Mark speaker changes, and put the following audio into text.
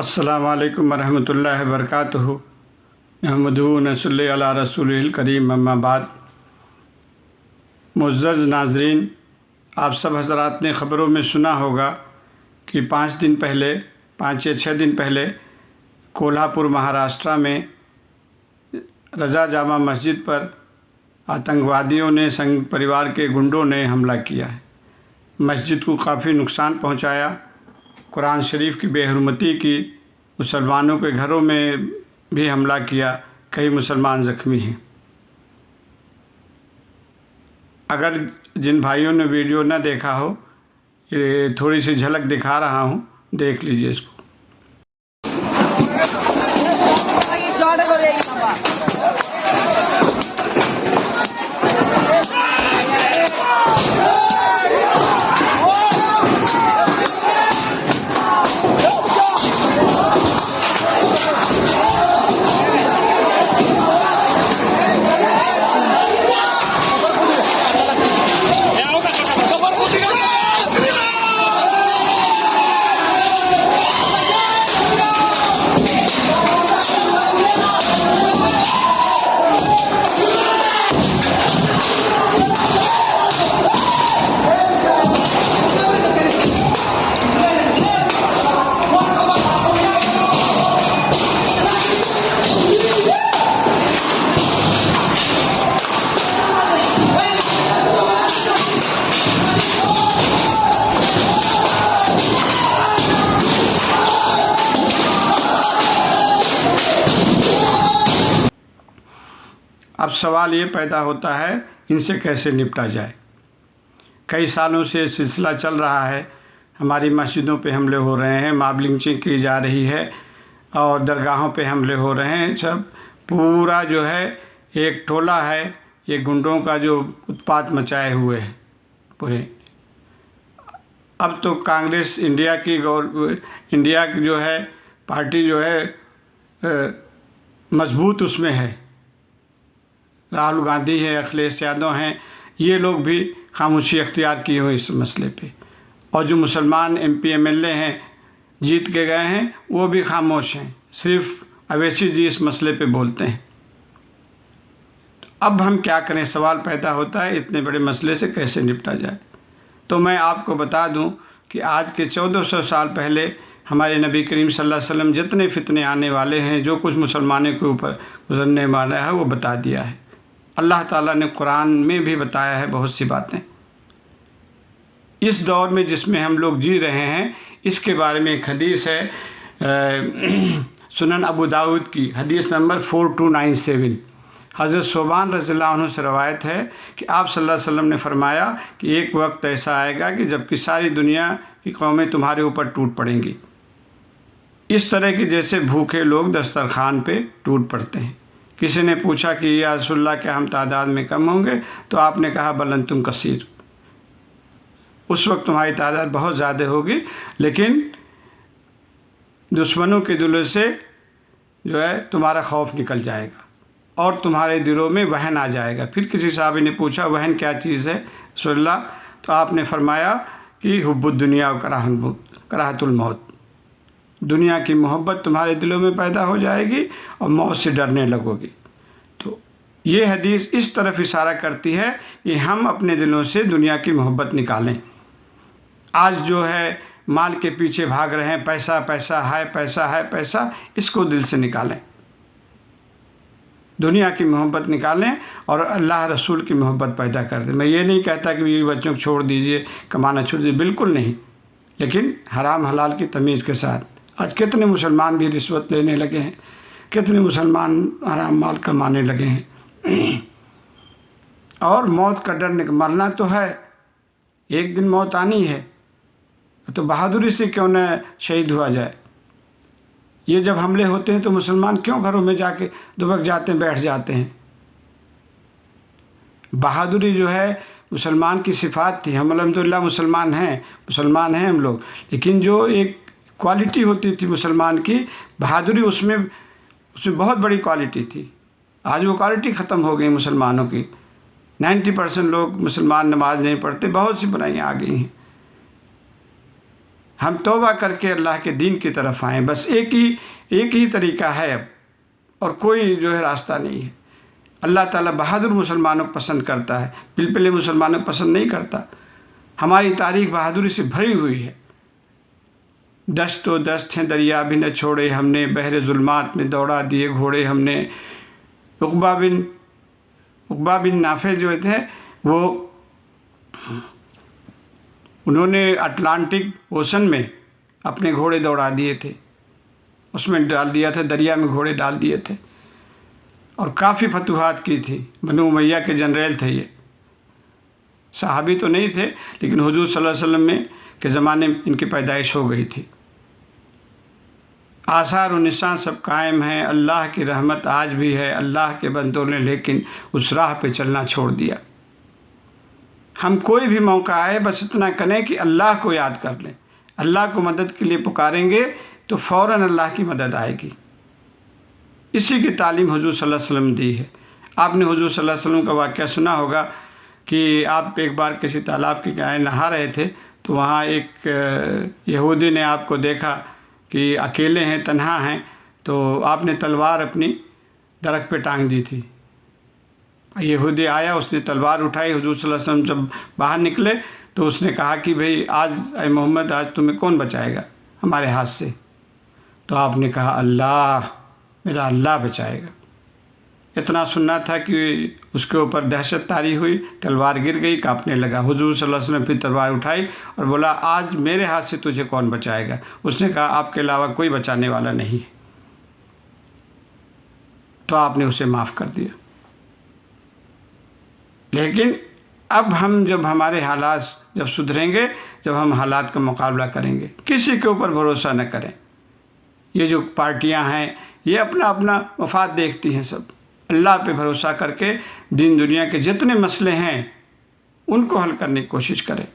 Speaker 1: السلام علیکم ورحمۃ اللہ وبرکاتہ۔ نحمدہ نصلی علی رسول الکریم، اما بعد۔ معزز ناظرین، آپ سب حضرات نے خبروں میں سنا ہوگا کہ 5 یا 6 دن پہلے کولہاپور مہاراشٹرا میں رضا جامع مسجد پر آتنکوادیوں نے سنگ پریوار کے گنڈوں نے حملہ کیا ہے۔ مسجد کو کافی نقصان پہنچایا، قرآن شریف کی بے حرمتی کی، مسلمانوں کے گھروں میں بھی حملہ کیا، کئی مسلمان زخمی ہیں۔ اگر جن بھائیوں نے ویڈیو نہ دیکھا ہو، یہ تھوڑی سی جھلک دکھا رہا ہوں، دیکھ لیجئے اس کو۔ اب سوال یہ پیدا ہوتا ہے، ان سے کیسے نپٹا جائے؟ کئی سالوں سے سلسلہ چل رہا ہے، ہماری مسجدوں پہ حملے ہو رہے ہیں، ماب لنچنگ کی جا رہی ہے اور درگاہوں پہ حملے ہو رہے ہیں۔ سب پورا جو ہے ایک ٹولہ ہے، یہ گنڈوں کا جو اتپات مچائے ہوئے ہے پورے۔ اب تو کانگریس انڈیا کی جو ہے پارٹی جو ہے مضبوط اس میں ہے، راہل گاندھی ہے، اکھلیش یادو ہیں، یہ لوگ بھی خاموشی اختیار کیے ہوئے اس مسئلے پہ، اور جو مسلمان MP MLA ہیں جیت کے گئے ہیں وہ بھی خاموش ہیں، صرف اویسی جی اس مسئلے پہ بولتے ہیں۔ اب ہم کیا کریں؟ سوال پیدا ہوتا ہے، اتنے بڑے مسئلے سے کیسے نپٹا جائے؟ تو میں آپ کو بتا دوں کہ آج کے 1400 سال پہلے ہمارے نبی کریم صلی اللہ علیہ وسلم جتنے فتنے آنے والے ہیں، جو کچھ مسلمانوں کے اوپر گزرنے والا ہے، وہ بتا دیا ہے۔ اللہ تعالیٰ نے قرآن میں بھی بتایا ہے بہت سی باتیں۔ اس دور میں جس میں ہم لوگ جی رہے ہیں، اس کے بارے میں ایک حدیث ہے سنن ابو داؤد کی، حدیث نمبر 4297۔ حضرت ثوبان رضی اللہ عنہ سے روایت ہے کہ آپ صلی اللہ علیہ وسلم نے فرمایا کہ ایک وقت ایسا آئے گا کہ جب کہ ساری دنیا کی قومیں تمہارے اوپر ٹوٹ پڑیں گی، اس طرح کی جیسے بھوکے لوگ دسترخوان پہ ٹوٹ پڑتے ہیں۔ کسی نے پوچھا کہ یا رسول اللہ کیا ہم تعداد میں کم ہوں گے؟ تو آپ نے کہا بل انتم کثیر، اس وقت تمہاری تعداد بہت زیادہ ہوگی، لیکن دشمنوں کے دلوں سے جو ہے تمہارا خوف نکل جائے گا اور تمہارے دلوں میں وہن آ جائے گا۔ پھر کسی صحابی نے پوچھا وہن کیا چیز ہے رسول اللہ؟ تو آپ نے فرمایا کہ حب الدنیا و کراہت الموت، دنیا کی محبت تمہارے دلوں میں پیدا ہو جائے گی اور موت سے ڈرنے لگو گی۔ تو یہ حدیث اس طرف اشارہ کرتی ہے کہ ہم اپنے دلوں سے دنیا کی محبت نکالیں۔ آج جو ہے مال کے پیچھے بھاگ رہے ہیں، پیسہ پیسہ ہے، پیسہ ہے، پیسہ، اس کو دل سے نکالیں، دنیا کی محبت نکالیں اور اللہ رسول کی محبت پیدا کر دیں۔ میں یہ نہیں کہتا کہ یہ بچوں کو چھوڑ دیجئے، کمانا چھوڑ دیجئے، بالکل نہیں، لیکن حرام حلال کی تمیز کے ساتھ۔ آج کتنے مسلمان بھی رشوت لینے لگے ہیں، کتنے مسلمان حرام مال کمانے لگے ہیں، اور موت کا ڈر مرنا تو ہے، ایک دن موت آنی ہے، تو بہادری سے کیوں نہ شہید ہوا جائے۔ یہ جب حملے ہوتے ہیں تو مسلمان کیوں گھروں میں جا کے دبک جاتے ہیں، بیٹھ جاتے ہیں؟ بہادری جو ہے مسلمان کی صفات تھی، ہم الحمدللہ مسلمان ہیں ہم لوگ، لیکن جو ایک کوالٹی ہوتی تھی مسلمان کی، بہادری اس میں بہت بڑی کوالٹی تھی۔ آج وہ کوالٹی ختم ہو گئی مسلمانوں کی، 90% لوگ مسلمان نماز نہیں پڑھتے، بہت سی برائیاں آ گئی ہیں۔ ہم توبہ کر کے اللہ کے دین کی طرف آئیں، بس ایک ہی طریقہ ہے اب، اور کوئی جو ہے راستہ نہیں ہے۔ اللہ تعالیٰ بہادر مسلمانوں کو پسند کرتا ہے، پلپلے مسلمانوں کو پسند نہیں کرتا۔ ہماری تاریخ بہادری سے بھری ہوئی ہے۔ دست و دست ہیں دریا بھی نہ چھوڑے ہم نے، بحر ظلمات میں دوڑا دیے گھوڑے ہم نے۔ عقبہ بن نافع جو تھے وہ انہوں نے اٹلانٹک اوشن میں اپنے گھوڑے دوڑا دیے تھے، اس میں ڈال دیا تھا، دریا میں گھوڑے ڈال دیے تھے، اور کافی فتوحات کی تھی۔ بنو امیہ کے جنرل تھے یہ، صحابی تو نہیں تھے، لیکن حضور صلی اللہ علیہ وسلم کے زمانے میں ان کی پیدائش ہو گئی تھی۔ آثار و نشان سب قائم ہیں، اللہ کی رحمت آج بھی ہے، اللہ کے بندوں نے لیکن اس راہ پہ چلنا چھوڑ دیا۔ ہم کوئی بھی موقع آئے بس اتنا کریں کہ اللہ کو یاد کر لیں، اللہ کو مدد کے لیے پکاریں گے تو فوراً اللہ کی مدد آئے گی۔ اسی کی تعلیم حضور صلی اللہ علیہ وسلم نے دی ہے۔ آپ نے حضور صلی اللہ علیہ وسلم کا واقعہ سنا ہوگا کہ آپ ایک بار کسی تالاب کے کنارے نہا رہے تھے، تو وہاں ایک یہودی نے آپ کو دیکھا کہ اکیلے ہیں، تنہا ہیں، تو آپ نے تلوار اپنی درخت پہ ٹانگ دی تھی۔ یہودی آیا، اس نے تلوار اٹھائی، حضور صلی اللہ علیہ وسلم جب باہر نکلے تو اس نے کہا کہ بھئی آج اے محمد، آج تمہیں کون بچائے گا ہمارے ہاتھ سے؟ تو آپ نے کہا اللہ، میرا اللہ بچائے گا۔ اتنا سننا تھا کہ اس کے اوپر دہشت طاری ہوئی، تلوار گر گئی، کانپنے لگا۔ حضور صلی اللہ علیہ وسلم پھر تلوار اٹھائی اور بولا آج میرے ہاتھ سے تجھے کون بچائے گا؟ اس نے کہا آپ کے علاوہ کوئی بچانے والا نہیں۔ تو آپ نے اسے معاف کر دیا۔ لیکن اب ہم جب ہمارے حالات جب سدھریں گے، جب ہم حالات کا مقابلہ کریں گے، کسی کے اوپر بھروسہ نہ کریں۔ یہ جو پارٹیاں ہیں یہ اپنا اپنا مفاد دیکھتی ہیں، سب اللہ پہ بھروسہ کر کے دین دنیا کے جتنے مسئلے ہیں ان کو حل کرنے کی کوشش کریں۔